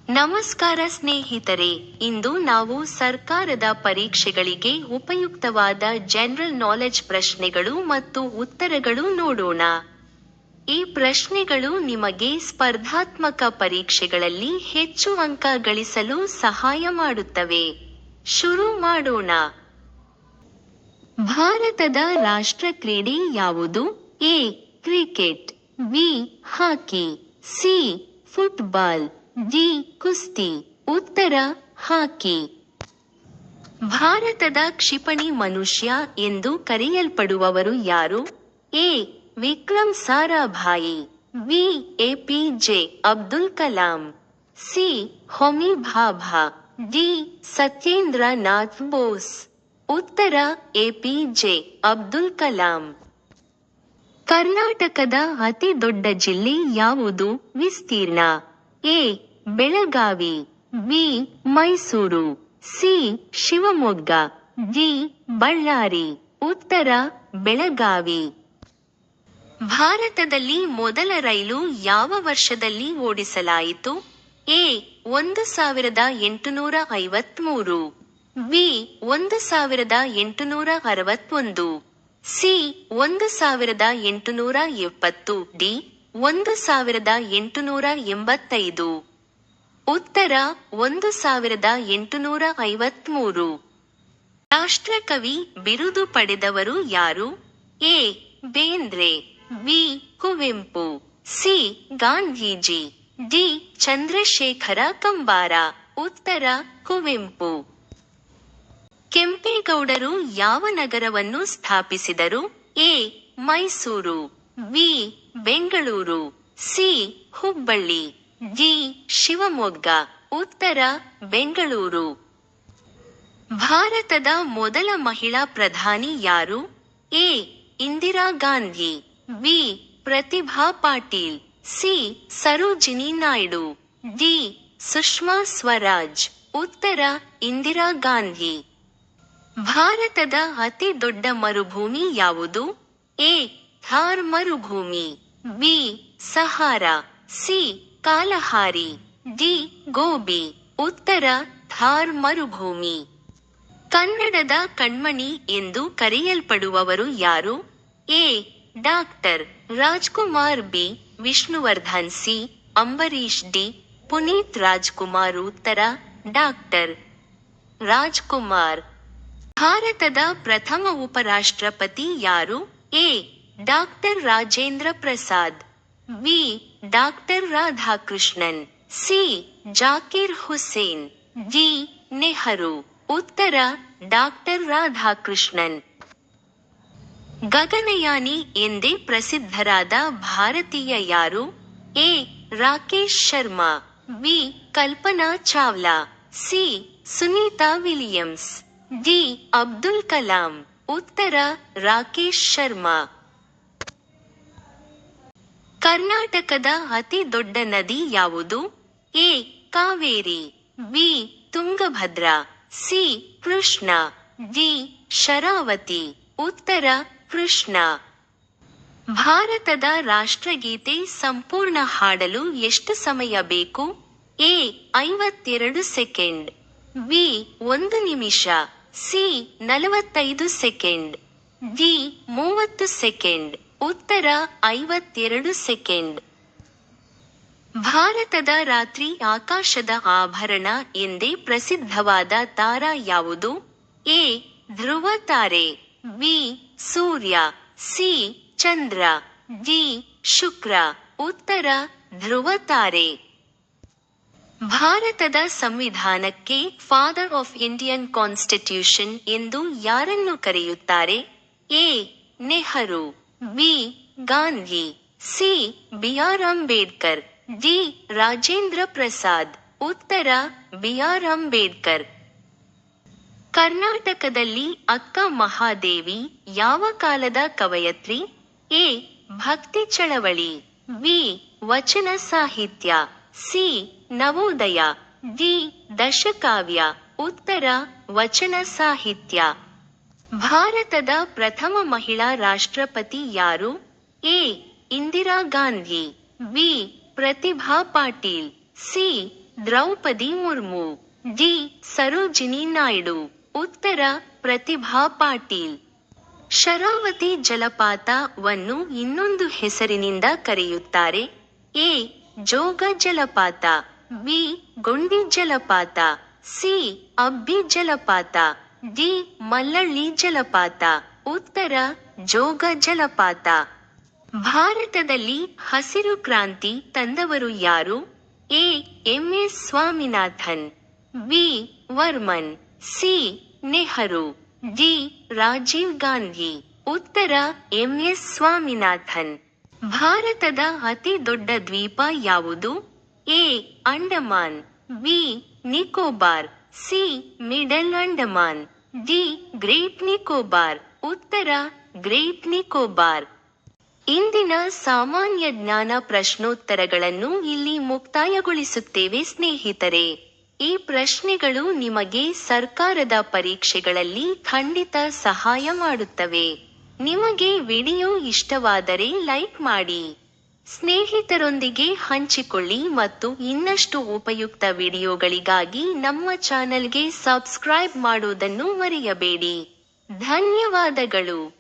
ನಮಸ್ಕಾರ ಸ್ನೇಹಿತರೆ, ಇಂದು ನಾವು ಸರ್ಕಾರದ ಪರೀಕ್ಷೆಗಳಿಗೆ ಉಪಯುಕ್ತವಾದ ಜನರಲ್ ನಾಲೆಡ್ಜ್ ಪ್ರಶ್ನೆಗಳು ಮತ್ತು ಉತ್ತರಗಳು ನೋಡೋಣ. ಈ ಪ್ರಶ್ನೆಗಳು ನಿಮಗೆ ಸ್ಪರ್ಧಾತ್ಮಕ ಪರೀಕ್ಷೆಗಳಲ್ಲಿ ಹೆಚ್ಚು ಅಂಕ ಗಳಿಸಲು ಸಹಾಯ ಮಾಡುತ್ತವೆ. ಶುರು ಮಾಡೋಣ. ಭಾರತದ ರಾಷ್ಟ್ರ ಕ್ರೀಡೆ ಯಾವುದು? A. Cricket, B. Hockey, C. Football, D. ಕುಸ್ತಿ. ಉತ್ತರ ಹಾಕಿ. ಭಾರತದ ಕ್ಷಿಪಣಿ ಮನುಷ್ಯ ಎಂದು ಕರೆಯಲ್ಪಡುವವರು ಯಾರು? A. Vikram Sarabhai, B. APJ Abdul Kalam, C. Homi Bhabha, D. Satyendra Nath Bose. ಉತ್ತರ ಎಪಿಜೆ ಅಬ್ದುಲ್ ಕಲಾಂ. ಕರ್ನಾಟಕದ ಅತಿ ದೊಡ್ಡ ಜಿಲ್ಲೆ ಯಾವುದು? ವಿಸ್ತೀರ್ಣ. A. Belagavi, B. Mysuru, C. Shivamogga, D. Ballari. ಉತ್ತರ ಬೆಳಗಾವಿ. ಭಾರತದಲ್ಲಿ ಮೊದಲ ರೈಲು ಯಾವ ವರ್ಷದಲ್ಲಿ ಓಡಿಸಲಾಯಿತು? ಎ. 1853, ಬಿ. 1861, ಸಿ. 1870, ಡಿ. 1885. ಉತ್ತರ 1853. ರಾಷ್ಟ್ರಕವಿ ಬಿರುದು ಪಡೆದವರು ಯಾರು? A. Bendre, B. Kuvempu, C. Gandhiji, D. Chandrashekhara Kambara. ಉತ್ತರ ಕುವೆಂಪು. ಕೆಂಪೇಗೌಡರು ಯಾವ ನಗರವನ್ನು ಸ್ಥಾಪಿಸಿದರು? A. Mysuru, B. Bengaluru, C. Hubballi, D. Shivamogga. ಉತ್ತರ ಬೆಂಗಳೂರು. ಭಾರತದ ಮೊದಲ ಮಹಿಳಾ ಪ್ರಧಾನಿ ಯಾರು? A. Indira Gandhi, B. Pratibha Patil, C. Sarojini Naidu, D. Sushma Swaraj. ಉತ್ತರ ಇಂದಿರಾ ಗಾಂಧಿ. ಭಾರತದ ಅತಿ ದೊಡ್ಡ ಮರುಭೂಮಿ ಯಾವುದು? ಎ. ಥಾರ್ ಮರುಭೂಮಿ, B. Sahara, C. Kalahari, D. Gobi. ಉತ್ತರ ಥಾರ್ ಮರುಭೂಮಿ. ಕನ್ನಡದ ಕಣ್ಮಣಿ ಎಂದು ಕರೆಯಲ್ಪಡುವವರು ಯಾರು? A. Doctor Rajkumar, B. Vishnuvardhan, C. Ambareesh, D. Puneeth Rajkumar. ಉತ್ತರ ಡಾಕ್ಟರ್ ರಾಜ್ಕುಮಾರ್. ಭಾರತದ ಪ್ರಥಮ ಉಪರಾಷ್ಟ್ರಪತಿ ಯಾರು? A. Doctor Rajendra Prasad, B. Doctor Radhakrishnan, C. Zakir Hussain, D. Nehru. ಉತ್ತರ ಡಾಕ್ಟರ್ ರಾಧಾಕೃಷ್ಣನ್. ಗಗನಯಾನಿ ಎಂದೇ ಪ್ರಸಿದ್ಧರಾದ ಭಾರತೀಯ ಯಾರು? A. Rakesh Sharma, B. Kalpana Chawla, C. Sunita Williams, D. Abdul Kalam. ಉತ್ತರ ರಾಕೇಶ್ ಶರ್ಮಾ. ಕರ್ನಾಟಕದ ಅತಿ ದೊಡ್ಡ ನದಿ ಯಾವುದು? A. Kaveri, B. Tungabhadra, C. Krishna, D. Sharavati. ಉತ್ತರ ಕೃಷ್ಣ. ಭಾರತದ ರಾಷ್ಟ್ರಗೀತೆ ಸಂಪೂರ್ಣ ಹಾಡಲು ಎಷ್ಟು ಸಮಯ ಬೇಕು? ಎ. 52 second, B. 1 ನಿಮಿಷ, ಸಿ. 45 second, D. 30 ಸೆಕೆಂಡ್. ಉತ್ತರ 52 ಸೆಕೆಂಡ್. ಭಾರತದ ರಾತ್ರಿ ಆಕಾಶದ ಆಭರಣ ಎಂದೇ ಪ್ರಸಿದ್ಧವಾದ ತಾರ ಯಾವುದು? ಎ. ಧ್ರುವ ತಾರೆ, ಬಿ. ಸೂರ್ಯ, ಸಿ. ಚಂದ್ರ, ಡಿ. ಶುಕ್ರ. ಉತ್ತರ ಧ್ರುವ ತಾರೆ. ಭಾರತದ ಸಂವಿಧಾನಕ್ಕೆ ಫಾದರ್ ಆಫ್ ಇಂಡಿಯನ್ ಕಾನ್ಸ್ಟಿಟ್ಯೂಷನ್ ಎಂದು ಯಾರನ್ನು ಕರೆಯುತ್ತಾರೆ? A. Nehru, B. Gandhi, C. B. R. Ambedkar, D. Rajendra Prasad. ಉತ್ತರ ಬಿ. ಆರ್. ಅಂಬೇಡ್ಕರ್. ಕರ್ನಾಟಕದಲ್ಲಿ ಅಕ್ಕ ಮಹಾದೇವಿ ಯಾವ ಕಾಲದ ಕವಯತ್ರಿ? ಎ. ಭಕ್ತಿ ಚಳವಳಿ, ಬಿ. ವಚನ ಸಾಹಿತ್ಯ, ಸಿ. ನವೋದಯ, ಡಿ. ದಶಕಾವ್ಯ. ಉತ್ತರ ವಚನ ಸಾಹಿತ್ಯ. ಭಾರತದ ಪ್ರಥಮ ಮಹಿಳಾ ರಾಷ್ಟ್ರಪತಿ ಯಾರು? A. Indira Gandhi, B. Pratibha Patil, C. Draupadi Murmu. D. Sarojini Naidu. ಉತ್ತರ ಪ್ರತಿಭಾ ಪಾಟೀಲ್. ಶರಾವತಿ ಜಲಪಾತ-ವನ್ನು ಇನ್ನೊಂದು ಹೆಸರಿನಿಂದ ಕರೆಯುತ್ತಾರೆ. ಎ. ಜೋಗ ಜಲಪಾತ, ಬಿ. ಗೊಂಡಿ ಜಲಪಾತ, ಸಿ. ಅಬ್ಬಿ ಜಲಪಾತ, ಡಿ. ಮಲ್ಲಳ್ಳಿ ಜಲಪಾತ. ಉತ್ತರ ಜೋಗ ಜಲಪಾತ. ಭಾರತದಲ್ಲಿ ಹಸಿರು ಕ್ರಾಂತಿ ತಂದವರು ಯಾರು? A. M. S. Swaminathan, B. Varman, C. Nehru, D. Rajiv Gandhi. ಉತ್ತರ ಎಂ. ಎಸ್. ಸ್ವಾಮಿನಾಥನ್. ಭಾರತದ ಅತಿ ದೊಡ್ಡ ದ್ವೀಪ ಯಾವುದು? A. Andaman, B. Nicobar, C. Middle Andaman, D. Great Nicobar. ಉತ್ತರ ಗ್ರೇಟ್ ನಿಕೋಬಾರ್. ಇಂದಿನ ಸಾಮಾನ್ಯ ಜ್ಞಾನ ಪ್ರಶ್ನೋತ್ತರಗಳನ್ನು ಇಲ್ಲಿ ಮುಕ್ತಾಯಗೊಳಿಸುತ್ತೇವೆ ಸ್ನೇಹಿತರೆ. ಈ ಪ್ರಶ್ನೆಗಳು ನಿಮಗೆ ಸರ್ಕಾರದ ಪರೀಕ್ಷೆಗಳಲ್ಲಿ ಖಂಡಿತ ಸಹಾಯ ಮಾಡುತ್ತವೆ. ನಿಮಗೆ ವಿಡಿಯೋ ಇಷ್ಟವಾದರೆ ಲೈಕ್ ಮಾಡಿ, ಸ್ನೇಹಿತರೊಂದಿಗೆ ಹಂಚಿಕೊಳ್ಳಿ ಮತ್ತು ಇನ್ನಷ್ಟು ಉಪಯುಕ್ತ ವಿಡಿಯೋಗಳಿಗಾಗಿ ನಮ್ಮ ಚಾನೆಲ್ಗೆ ಸಬ್ಸ್ಕ್ರೈಬ್ ಮಾಡುವುದನ್ನು ಮರೆಯಬೇಡಿ. ಧನ್ಯವಾದಗಳು.